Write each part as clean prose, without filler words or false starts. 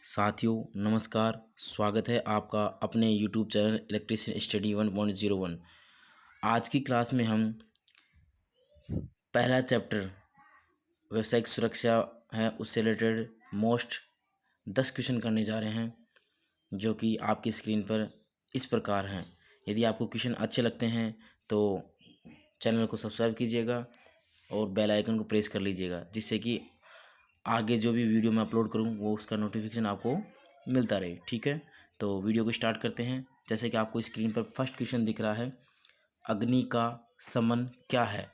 साथियों नमस्कार। स्वागत है आपका अपने YouTube चैनल इलेक्ट्रिशियन स्टडी 1.01। आज की क्लास में हम पहला चैप्टर व्यावसायिक सुरक्षा है उससे रिलेटेड मोस्ट 10 क्वेश्चन करने जा रहे हैं, जो कि आपकी स्क्रीन पर इस प्रकार हैं। यदि आपको क्वेश्चन अच्छे लगते हैं तो चैनल को सब्सक्राइब कीजिएगा और बेल आइकन को प्रेस कर लीजिएगा, जिससे कि आगे जो भी वीडियो मैं अपलोड करूं वो उसका नोटिफिकेशन आपको मिलता रहे। ठीक है, तो वीडियो को स्टार्ट करते हैं। जैसे कि आपको स्क्रीन पर फर्स्ट क्वेश्चन दिख रहा है, अग्नि का समन क्या है।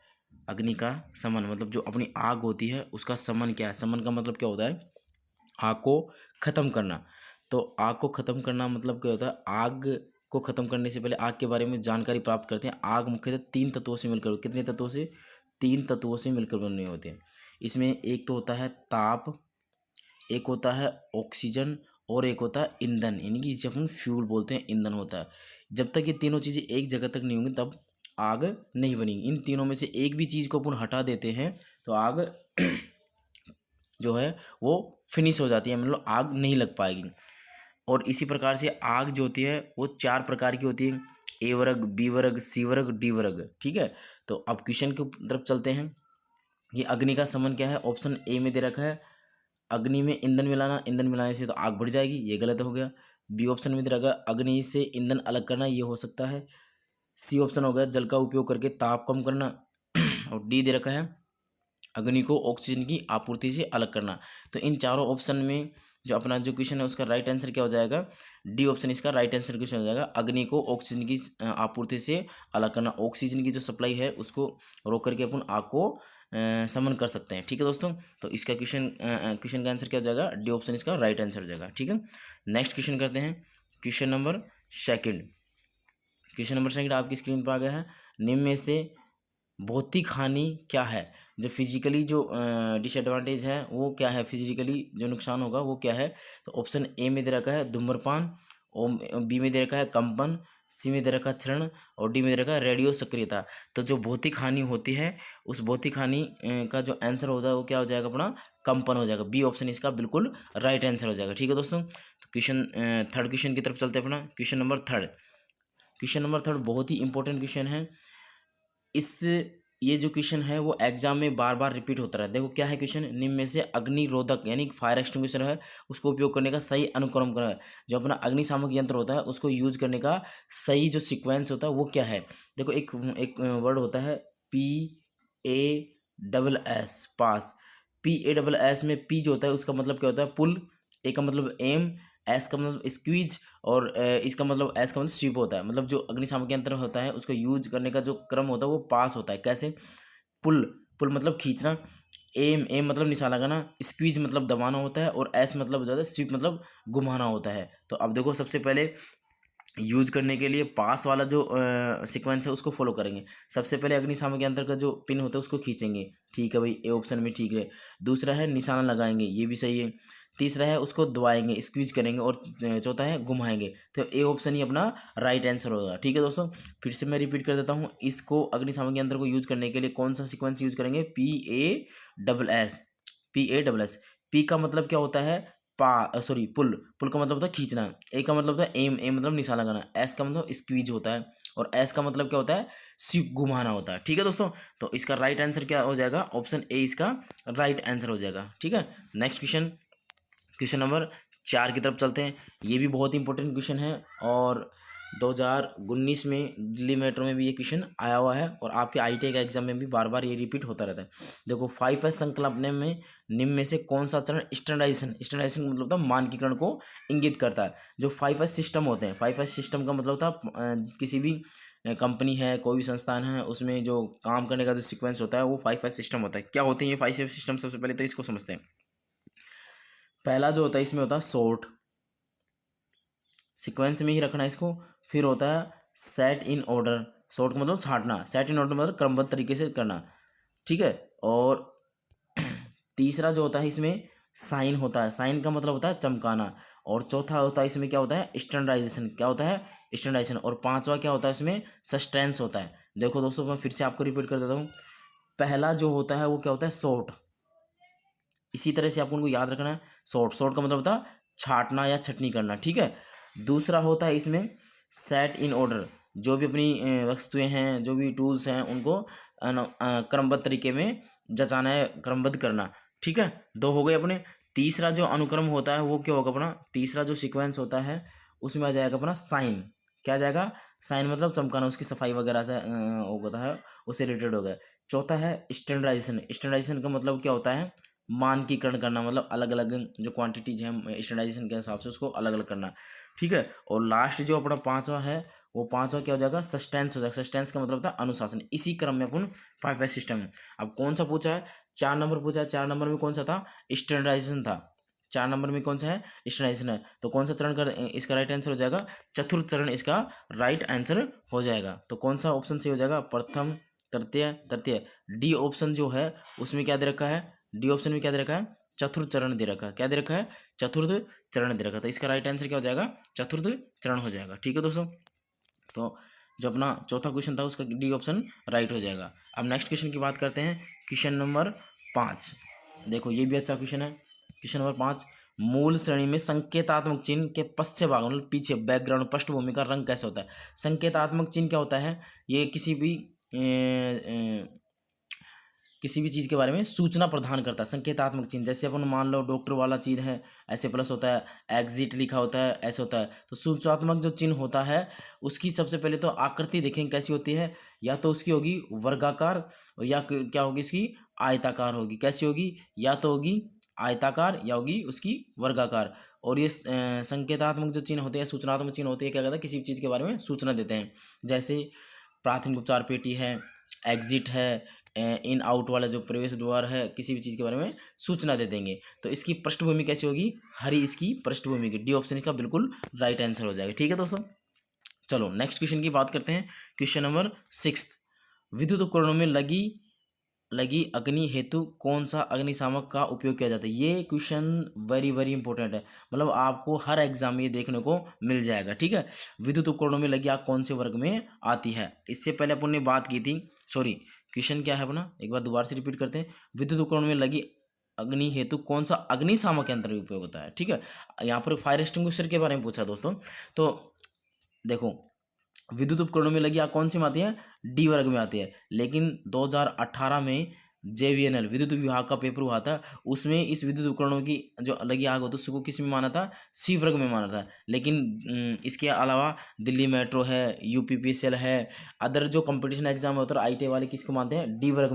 अग्नि का समन मतलब जो अपनी आग होती है उसका समन क्या है। समन का मतलब क्या होता है, आग को ख़त्म करना। तो आग को ख़त्म करना मतलब क्या होता है, आग को ख़त्म करने से पहले आग के बारे में जानकारी प्राप्त करते हैं। आग मुख्यतः 3 तत्वों से मिलकर, कितने तत्वों से, 3 तत्वों से मिलकर बने होते हैं। इसमें एक तो होता है ताप, एक होता है ऑक्सीजन और एक होता है ईंधन, यानी कि जिसे अपन फ्यूल बोलते हैं, ईंधन होता है। जब तक ये तीनों चीज़ें एक जगह तक नहीं होंगी तब आग नहीं बनेगी। इन तीनों में से एक भी चीज़ को अपन हटा देते हैं तो आग जो है वो फिनिश हो जाती है, मतलब आग नहीं लग पाएगी। और इसी प्रकार से आग जो होती है वो 4 प्रकार की होती है, ए वर्ग, बी वर्ग, सी वर्ग, डी वर्ग। ठीक है, तो अब क्वेश्चन की तरफ चलते हैं। ये अग्नि का समन क्या है, ऑप्शन ए में दे रखा है अग्नि में ईंधन मिलाना, ईंधन मिलाने से तो आग बढ़ जाएगी, ये गलत हो गया। बी ऑप्शन में दे रखा है अग्नि से ईंधन अलग करना, ये हो सकता है। सी ऑप्शन हो गया जल का उपयोग करके ताप कम करना। और डी दे रखा है अग्नि को ऑक्सीजन की आपूर्ति से अलग करना। तो इन चारों ऑप्शन में जो अपना जो क्वेश्चन है उसका राइट आंसर क्या हो जाएगा, डी ऑप्शन इसका राइट आंसर क्वेश्चन हो जाएगा। अग्नि को ऑक्सीजन की आपूर्ति से अलग करना, ऑक्सीजन की जो सप्लाई है उसको रोक करके अपन आग को समन कर सकते हैं। ठीक है दोस्तों, तो इसका क्वेश्चन का आंसर क्या हो जाएगा, डी ऑप्शन इसका राइट आंसर हो जाएगा। ठीक है, नेक्स्ट क्वेश्चन करते हैं। Question number second, question number second आपकी स्क्रीन पर आ गया है। निम्न में से भौतिक हानि क्या है, जो फिजिकली जो डिसएडवांटेज है वो क्या है, फिजिकली जो नुकसान होगा वो क्या है। तो ऑप्शन ए में दे रखा है धूम्रपान, बी में दे रखा है कंपन, सी में दे रखा है क्षरण और डी में दे रखा है रेडियो सक्रियता। तो जो भौतिक हानि होती है उस भौतिक हानि का जो आंसर होता है वो क्या हो जाएगा, अपना कंपन हो जाएगा। बी ऑप्शन इसका बिल्कुल राइट आंसर हो जाएगा। ठीक है दोस्तों, तो क्वेश्चन थर्ड क्वेश्चन की तरफ चलते हैं। अपना question number third, question number third बहुत ही इंपॉर्टेंट क्वेश्चन है। इस ये जो क्वेश्चन है वो एग्जाम में बार बार रिपीट होता रहा है। देखो क्या है क्वेश्चन, निम्न में से अग्निरोधक यानी फायर एक्सटिंग्विशर है उसको उपयोग करने का सही अनुक्रम क्या है। जो अपना अग्निशामक यंत्र होता है उसको यूज करने का सही जो सीक्वेंस होता है वो क्या है। देखो एक एक वर्ड होता है PASS, पास। PASS में पी जो होता है उसका मतलब क्या होता है, पुल। ए का मतलब एम, एस का मतलब स्क्वीज और इसका मतलब एस का मतलब स्वीप होता है। मतलब जो अग्निशामक यंत्र होता है उसको यूज करने का जो क्रम होता है वो पास होता है। कैसे, पुल, पुल मतलब खींचना, एम, एम मतलब निशाना लगाना, स्क्वीज मतलब दबाना होता है और एस मतलब ज़्यादा स्वीप मतलब घुमाना होता है। तो अब देखो सबसे पहले यूज करने के लिए पास वाला जो सीक्वेंस है उसको फॉलो करेंगे। सबसे पहले अग्निशामक यंत्र का जो पिन होता है उसको खींचेंगे, ठीक है भाई, ए ऑप्शन में ठीक है। दूसरा है निशाना लगाएंगे, ये भी सही है। तीसरा है उसको दबाएंगे, स्क्वीज करेंगे और चौथा है घुमाएंगे। तो ए ऑप्शन ही अपना राइट आंसर होगा। ठीक है दोस्तों, फिर से मैं रिपीट कर देता हूँ, इसको अग्निशामक यंत्र को यूज करने के लिए कौन सा सीक्वेंस यूज करेंगे, PASS, PASS। पी का मतलब क्या होता है, सॉरी पुल, पुल का मतलब होता है खींचना। ए का मतलब होता है एम, एम मतलब निशाना लगाना। एस का मतलब स्क्वीज होता है और एस का मतलब क्या होता है, स्वीप घुमाना होता है। ठीक है दोस्तों, तो इसका राइट आंसर क्या हो जाएगा, ऑप्शन ए इसका राइट आंसर हो जाएगा। ठीक है, नेक्स्ट क्वेश्चन, क्वेश्चन नंबर 4 की तरफ चलते हैं। ये भी बहुत इंपॉर्टेंट क्वेश्चन है और 2019 में दिल्ली मेट्रो में भी ये क्वेश्चन आया हुआ है और आपके IIT का एग्जाम में भी बार बार ये रिपीट होता रहता है। देखो 5S संकल्पना में निम्न में से कौन सा चरण स्टैंडर्डाइजेशन, स्टैंडर्डाइजेशन मतलब होता है मानकीकरण को इंगित करता है। जो 5S सिस्टम होते हैं, 5S सिस्टम का मतलब होता है किसी भी कंपनी है, कोई भी संस्थान है, उसमें जो काम करने का जो सीक्वेंस होता है वो 5S सिस्टम होता है। क्या होते हैं ये 5S सिस्टम, सबसे पहले तो इसको समझते हैं। पहला जो होता है इसमें होता है सॉर्ट, सीक्वेंस में ही रखना इसको। फिर होता है सेट इन ऑर्डर, सॉर्ट का मतलब छांटना, सेट इन ऑर्डर मतलब क्रमबद्ध तरीके से करना। ठीक है, और तीसरा जो होता है इसमें साइन होता है, साइन का मतलब होता है चमकाना। और चौथा होता है इसमें क्या होता है, स्टैंडर्डाइजेशन, क्या होता है स्टैंडर्डाइजेशन। और पांचवा क्या होता है इसमें, सस्टेंस होता है। देखो दोस्तों मैं फिर से आपको रिपीट कर देता हूँ। पहला जो होता है वो क्या होता है, सॉर्ट, इसी तरह से आपको उनको याद रखना है। शॉर्ट, शॉर्ट का मतलब होता है छाटना या छटनी करना, ठीक है। दूसरा होता है इसमें सेट इन ऑर्डर, जो भी अपनी वस्तुएं हैं, जो भी टूल्स हैं, उनको क्रमबद्ध तरीके में जचाना है, क्रमबद्ध करना, ठीक है। दो हो गए अपने। तीसरा जो अनुक्रम होता है वो क्या होगा अपना, तीसरा जो सीक्वेंस होता है उसमें आ जाएगा अपना साइन। क्या आ जाएगा, साइन मतलब चमकाना, उसकी सफाई वगैरह से होता है, उससे रिलेटेड हो गया। चौथा है स्टैंडर्डाइजेशन। स्टैंडर्डाइजेशन का मतलब क्या होता है, मानकीकरण करना, मतलब अलग अलग जो क्वांटिटीज हैं स्टैंडर्डाइजेशन के हिसाब से उसको अलग अलग करना, ठीक है। और लास्ट जो अपना पांचवा है, वो पांचवा क्या हो जाएगा, सस्टेंस हो जाएगा। सस्टेंस का मतलब होता है अनुशासन। इसी क्रम में अपन 5 सिस्टम है। अब कौन सा पूछा है, 4 नंबर पूछा है। 4 नंबर में कौन सा था, स्टैंडर्डाइजेशन था। 4 नंबर में कौन सा है, स्टैंडर्डाइजेशन है। तो कौन सा चरण कर इसका राइट आंसर हो जाएगा, चतुर्थ चरण इसका राइट आंसर हो जाएगा। तो कौन सा ऑप्शन सही हो जाएगा, प्रथम, तृतीय, तृतीय। डी ऑप्शन जो है उसमें क्या दे रखा है, डी ऑप्शन में क्या दे रखा है, चतुर्थ चरण दे रखा है। क्या दे रखा है, चतुर्थ चरण दे रखा है। तो इसका राइट आंसर क्या हो जाएगा, चतुर्थ चरण हो जाएगा, ठीक है दोस्तों। तो जो अपना चौथा क्वेश्चन था उसका डी ऑप्शन राइट हो जाएगा। अब नेक्स्ट क्वेश्चन की बात करते हैं, क्वेश्चन नंबर 5। देखो ये भी अच्छा क्वेश्चन है। क्वेश्चन नंबर 5, मूल श्रेणी में संकेतात्मक चिन्ह के पश्चिम भाग मतलब पीछे बैकग्राउंड पृष्ठभूमि का रंग कैसे होता है। संकेतात्मक चिन्ह क्या होता है, ये किसी भी चीज़ के बारे में सूचना प्रदान करता है। संकेतात्मक चिन्ह, जैसे अपन मान लो डॉक्टर वाला चिन्ह है, ऐसे प्लस होता है, एग्जिट लिखा होता है, ऐसे होता है। तो सूचनात्मक जो चिन्ह होता है उसकी सबसे पहले तो आकृति देखेंगे कैसी होती है, या तो उसकी होगी वर्गाकार, या क्या होगी इसकी आयताकार होगी। कैसी होगी, या तो होगी आयताकार या होगी उसकी वर्गाकार। और ये संकेतात्मक जो चिन्ह होते हैं, सूचनात्मक चिन्ह होते हैं, क्या कहते हैं, किसी भी चीज़ के बारे में सूचना देते हैं। जैसे प्राथमिक उपचार पेटी है, एग्जिट है, इन आउट वाला जो प्रवेश द्वार है, किसी भी चीज़ के बारे में सूचना दे देंगे। तो इसकी पृष्ठभूमि कैसी होगी, हरी इसकी पृष्ठभूमि की। डी ऑप्शन इसका बिल्कुल राइट आंसर हो जाएगा, ठीक है दोस्तों। चलो नेक्स्ट क्वेश्चन की बात करते हैं। क्वेश्चन नंबर 6, विद्युत उपकरणों में लगी अग्नि हेतु कौन सा अग्निशामक का उपयोग किया जाता है। ये क्वेश्चन वेरी वेरी इंपॉर्टेंट है, मतलब आपको हर एग्जाम में ये देखने को मिल जाएगा, ठीक है। विद्युत उपकरणों में लगी आग कौन से वर्ग में आती है। इससे पहले अपन ने बात की थी, सॉरी क्वेश्चन क्या है अपना, एक बार दोबारा से रिपीट करते हैं। विद्युत उपकरणों में लगी अग्नि हेतु कौन सा अग्निशामक यंत्र उपयोग होता है, ठीक है। यहाँ पर फायर एक्सटिंग्विशर के बारे में पूछा दोस्तों। तो देखो विद्युत उपकरणों में लगी आग कौन सी में आती है, डी वर्ग में आती है। लेकिन 2018 में JVNL विद्युत विभाग का पेपर हुआ था, उसमें इस विद्युत उपकरणों की जो लगी आग होती है उसको किस में माना था, सी वर्ग में माना था। लेकिन इसके अलावा दिल्ली मेट्रो है, UPPCL है, अदर जो कंपटीशन एग्जाम होता है ITA वाले किसको मानते हैं, डी वर्ग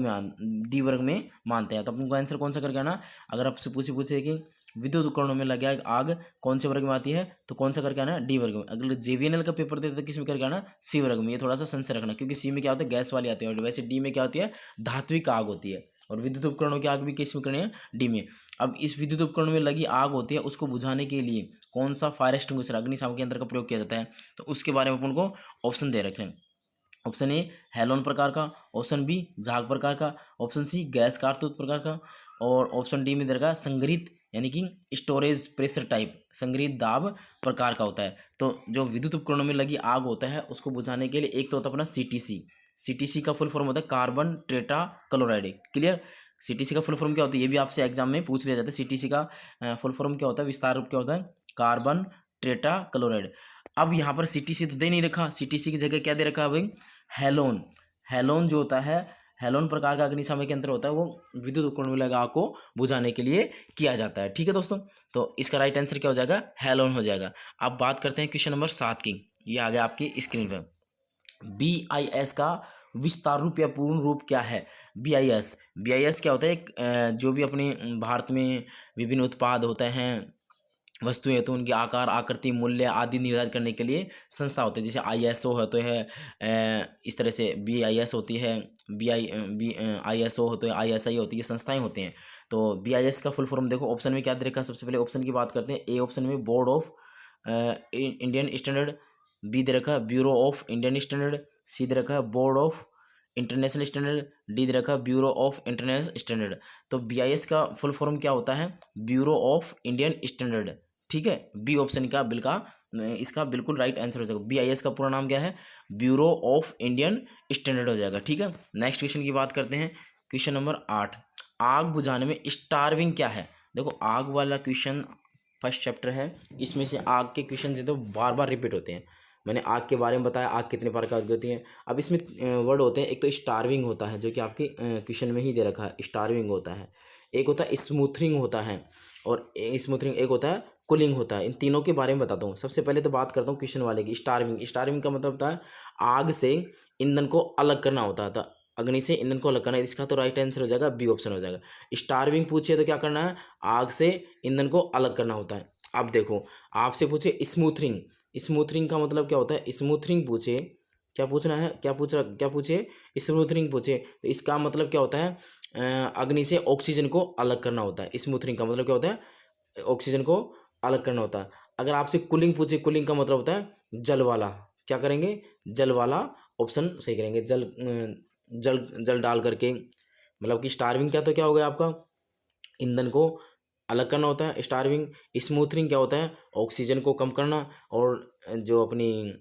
में मानते हैं। तो अपन को आंसर कौन सा करके आना, अगर आपसे पूछे कि विद्युत उपकरणों में लगे आग कौन से वर्ग में आती है, तो कौन सा करके आना, डी वर्ग में। अगर JVNL का पेपर देते तो किस में करके आना, सी वर्ग में। ये थोड़ा सा संशय रखना, क्योंकि सी में क्या होता है, गैस वाली आती है, और वैसे डी में क्या होती है, धात्विक आग होती है। और विद्युत उपकरणों की आग भी किस में करनी है, डी में। अब इस विद्युत उपकरणों में लगी आग होती है, उसको बुझाने के लिए कौन सा फायर एक्सटिंग्विशर अग्निशामक यंत्र का प्रयोग किया जाता है, तो उसके बारे में अपन को ऑप्शन दे रखे हैं। ऑप्शन ए हेलोन प्रकार का, ऑप्शन बी झाग प्रकार का, ऑप्शन सी गैस कारतूस प्रकार का, और ऑप्शन डी में दे रखा है संग्रहित यानी कि स्टोरेज प्रेशर टाइप, संग्रहित दाब प्रकार का होता है। तो जो विद्युत उपकरणों में लगी आग होता है उसको बुझाने के लिए एक तो होता है अपना CTC का फुल फॉर्म होता है carbon tetra chloride. Clear, CTC का फुल फॉर्म क्या होता है, ये भी आपसे एग्जाम में पूछ लिया जाता है। CTC का फुल फॉर्म क्या होता है, विस्तार रूप क्या होता है, कार्बन टेट्रा क्लोराइड। अब यहाँ पर CTC तो दे नहीं रखा, CTC की जगह क्या दे रखा है भाई, हेलोन। हेलोन जो होता है, हेलोन प्रकार का अग्निशामक यंत्र होता है, वो विद्युत उपकरण में लगा आग को बुझाने के लिए किया जाता है, ठीक है दोस्तों। तो इसका राइट आंसर क्या हो जाएगा, हेलोन हो जाएगा। अब बात करते हैं क्वेश्चन नंबर 7 की। ये आ गया आपकी स्क्रीन पर। BIS का विस्तार रूप या पूर्ण रूप क्या है। BIS क्या होता है, जो भी अपने भारत में विभिन्न उत्पाद होते हैं, वस्तुएं, तो उनकी आकार, आकृति, मूल्य आदि निर्धारित करने के लिए संस्था होती है। जैसे ISO होते हैं, इस तरह से BIS होती है, ISO होते हैं, ISI होती है, संस्थाएं होती हैं। तो BIS का फुल फॉर्म देखो, ऑप्शन में क्या दे रखा है, सबसे पहले ऑप्शन की बात करते हैं। ए ऑप्शन में board of Indian standard, B दे रखा है bureau of Indian standard, C दे रखा है board of international standard, D दे रखा है ब्यूरो ऑफ इंटरनेशनल स्टैंडर्ड। तो BIS का फुल फॉर्म क्या होता है, ब्यूरो ऑफ इंडियन स्टैंडर्ड, ठीक है। बी ऑप्शन का इसका बिल्कुल राइट आंसर हो जाएगा। BIS का पूरा नाम क्या है, ब्यूरो ऑफ इंडियन स्टैंडर्ड हो जाएगा, ठीक है। नेक्स्ट क्वेश्चन की बात करते हैं। क्वेश्चन नंबर 8, आग बुझाने में स्टार्विंग क्या है। देखो आग वाला क्वेश्चन फर्स्ट चैप्टर है, इसमें से आग के क्वेश्चन जो तो बार बार रिपीट होते हैं। मैंने आग के बारे में बताया, आग कितने प्रकार की होती है। अब इसमें वर्ड होते हैं, एक तो स्टार्विंग होता है जो कि आपके क्वेश्चन में ही दे रखा है, स्टार्विंग होता है। एक होता है स्मूथरिंग होता है, और स्मूथरिंग एक होता है कूलिंग होता है। इन तीनों के बारे में बताता हूँ। सबसे पहले तो बात करता हूँ क्वेश्चन वाले की, स्टार्विंग। स्टार्विंग का मतलब होता है आग से ईंधन को अलग करना होता था, अग्नि से ईंधन को अलग करना। इसका तो राइट आंसर हो जाएगा बी ऑप्शन हो जाएगा। स्टार्विंग पूछिए तो क्या करना है, आग से ईंधन को अलग करना होता है। अब देखो आपसे पूछे स्मूथरिंग, स्मूथरिंग का मतलब क्या होता है, स्मूथरिंग पूछे, क्या पूछना है, क्या पूछे, स्मूथरिंग पूछे तो इसका मतलब क्या होता है, अग्नि से ऑक्सीजन को अलग करना होता है। स्मूथरिंग का मतलब क्या होता है, ऑक्सीजन को अलग करना होता है। अगर आपसे कूलिंग पूछे, कूलिंग का मतलब होता है जल वाला, क्या करेंगे, जल वाला ऑप्शन सही करेंगे। जल जल डाल करके, मतलब कि स्टार्विंग क्या तो क्या हो गया आपका, ईंधन को अलग करना होता है स्टार्विंग। स्मूथरिंग क्या होता है, ऑक्सीजन को कम करना। और जो अपनी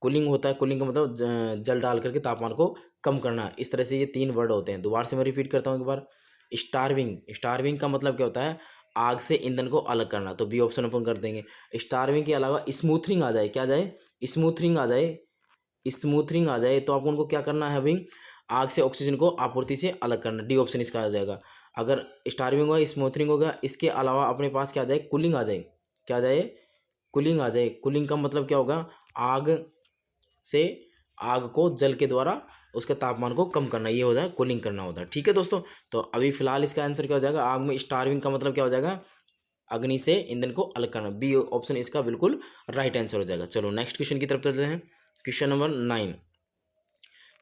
कूलिंग होता है, कूलिंग का मतलब जल डाल करके तापमान को कम करना। इस तरह से ये तीन वर्ड होते हैं। दोबारा से मैं रिपीट करता हूँ एक बार। स्टार्विंग, स्टार्विंग का मतलब क्या होता है, आग से ईंधन को अलग करना, तो बी ऑप्शन अपन कर देंगे। स्टार्विंग के अलावा स्मूथरिंग आ जाए, क्या आ जाए, स्मूथरिंग आ जाए, स्मूथरिंग आ जाए तो आपको उनको क्या करना है भाई, आग से ऑक्सीजन को आपूर्ति से अलग करना। डी ऑप्शन इसका आ जाएगा। अगर स्टार्विंग होगा, स्मूथरिंग होगा, इसके अलावा अपने पास क्या आ जाए, कूलिंग आ जाए, क्या आ जाए, कूलिंग आ जाए। कूलिंग का मतलब क्या होगा, आग से, आग को जल के द्वारा उसके तापमान को कम करना, ये होता है कूलिंग करना होता है। ठीक है दोस्तों, तो अभी फिलहाल इसका आंसर क्या हो जाएगा, आग में स्टार्विंग का मतलब क्या हो जाएगा, अग्नि से ईंधन को अलग करना। बी ऑप्शन इसका बिल्कुल राइट आंसर हो जाएगा। चलो नेक्स्ट क्वेश्चन की तरफ चलते हैं। क्वेश्चन नंबर 9,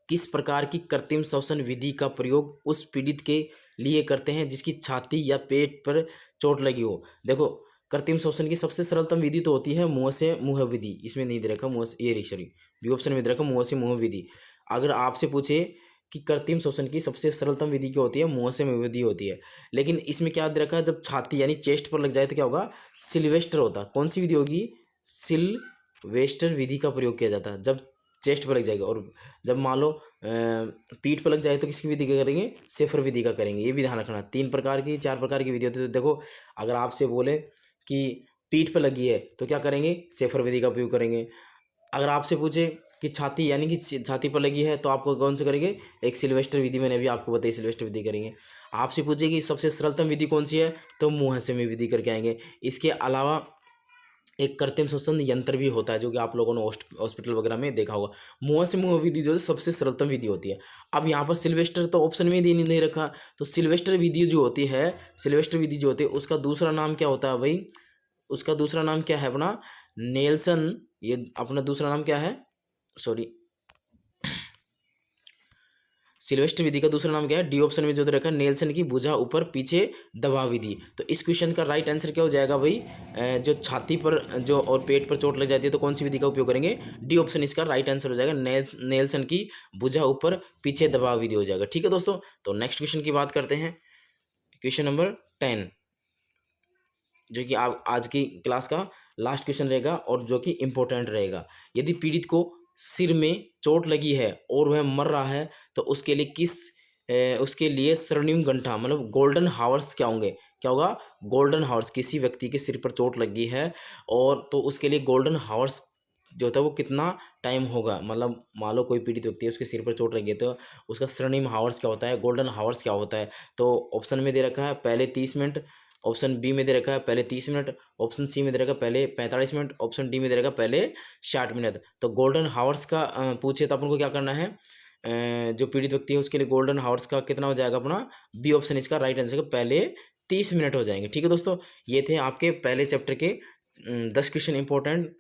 किस प्रकार की कृत्रिम श्वसन विधि का प्रयोग उस पीड़ित के लिए करते हैं जिसकी छाती या पेट पर चोट लगी हो। देखो कृत्रिम श्वसन की सबसे सरलतम विधि तो होती है मुंह से मुंह विधि, इसमें नहीं दे रखा मुंह से, ये सॉरी बी ऑप्शन में दे रखा मुंह से मुंह विधि। अगर आपसे पूछे कि कृत्रिम श्वसन की सबसे सरलतम विधि क्या होती है, मुंह से मुंह विधि होती है। लेकिन इसमें क्या दे रखा है, जब छाती यानी चेस्ट पर लग जाए तो क्या होगा, सिल्वेस्टर होता। कौन सी विधि होगी, सिल्वेस्टर विधि का प्रयोग किया जाता है जब चेस्ट पर लग जाएगा। और जब मान लो पीठ पर लग जाए तो किसकी विधि का करेंगे, सेफर विधि का करेंगे। ये भी ध्यान रखना, 3 प्रकार की 4 प्रकार की विधि होती है। तो देखो अगर आपसे बोले कि पीठ पर लगी है तो क्या करेंगे, सेफर विधि का उपयोग करेंगे। अगर आपसे पूछे कि छाती यानी कि छाती पर लगी है तो आपको कौन से करेंगे, एक सिल्वेस्टर विधि, मैंने अभी आपको बताई सिल्वेस्टर विधि करेंगे। आपसे पूछे कि सबसे सरलतम विधि कौन सी है, तो मुंह से मुंह विधि करके आएंगे। इसके अलावा एक कृत्रिम श्वसन यंत्र भी होता है जो कि आप लोगों ने हॉस्पिटल वगैरह में देखा होगा। मुंह से मुंह विधि जो है सबसे सरलतम विधि होती है। अब यहाँ पर सिल्वेस्टर तो ऑप्शन में ही नहीं रखा, तो सिल्वेस्टर विधि जो होती है, सिल्वेस्टर विधि जो होती है उसका दूसरा नाम क्या होता है भाई, उसका दूसरा नाम क्या है अपना, नेल्सन। ये अपना दूसरा नाम क्या है, सॉरी सिल्वेस्टर विधि का दूसरा नाम क्या है, डी ऑप्शन में जो दे रखा है नेल्सन की भुजा ऊपर पीछे दबाव विधि। तो इस क्वेश्चन का राइट आंसर क्या हो जाएगा भाई, जो छाती पर जो और पेट पर चोट लग जाती है तो कौन सी विधि का उपयोग करेंगे, डी ऑप्शन इसका राइट आंसर हो जाएगा, नेल्सन की भुजा ऊपर पीछे दबाव विधि हो जाएगा। ठीक है दोस्तों, तो नेक्स्ट क्वेश्चन की बात करते हैं। क्वेश्चन नंबर 10 जो कि आप आज की क्लास का लास्ट क्वेश्चन रहेगा और जो कि इम्पोर्टेंट रहेगा। यदि पीड़ित को सिर में चोट लगी है और वह मर रहा है तो उसके लिए उसके लिए स्वर्णिम घंटा मतलब गोल्डन हावर्स क्या होंगे, क्या होगा, गोल्डन हावर्स। किसी व्यक्ति के सिर पर चोट लगी है और तो उसके लिए गोल्डन हावर्स जो होता है वो कितना टाइम होगा, मतलब मान लो कोई पीड़ित व्यक्ति है उसके सिर पर चोट लगी है तो उसका स्वर्णिम हावर्स क्या होता है, गोल्डन हावर्स क्या होता है। तो ऑप्शन में दे रखा है पहले 30 मिनट, ऑप्शन बी में दे रखा है पहले 30 मिनट, ऑप्शन सी में दे रखा है पहले 45 मिनट, ऑप्शन डी में दे रखा है पहले 60 मिनट। तो गोल्डन हावर्स का पूछे तो अपन को क्या करना है, जो पीड़ित व्यक्ति है उसके लिए गोल्डन हावर्स का कितना हो जाएगा अपना, बी ऑप्शन इसका राइट आंसर पहले 30 मिनट हो जाएंगे। ठीक है दोस्तों, ये थे आपके पहले चैप्टर के 10 क्वेश्चन इंपॉर्टेंट।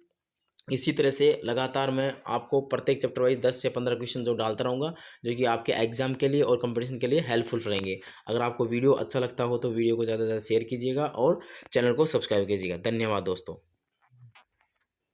इसी तरह से लगातार मैं आपको प्रत्येक चैप्टर वाइज 10 से 15 क्वेश्चन जो डालता रहूँगा जो कि आपके एग्जाम के लिए और कंपटीशन के लिए हेल्पफुल रहेंगे। अगर आपको वीडियो अच्छा लगता हो तो वीडियो को ज़्यादा से ज़्यादा शेयर कीजिएगा और चैनल को सब्सक्राइब कीजिएगा। धन्यवाद दोस्तों।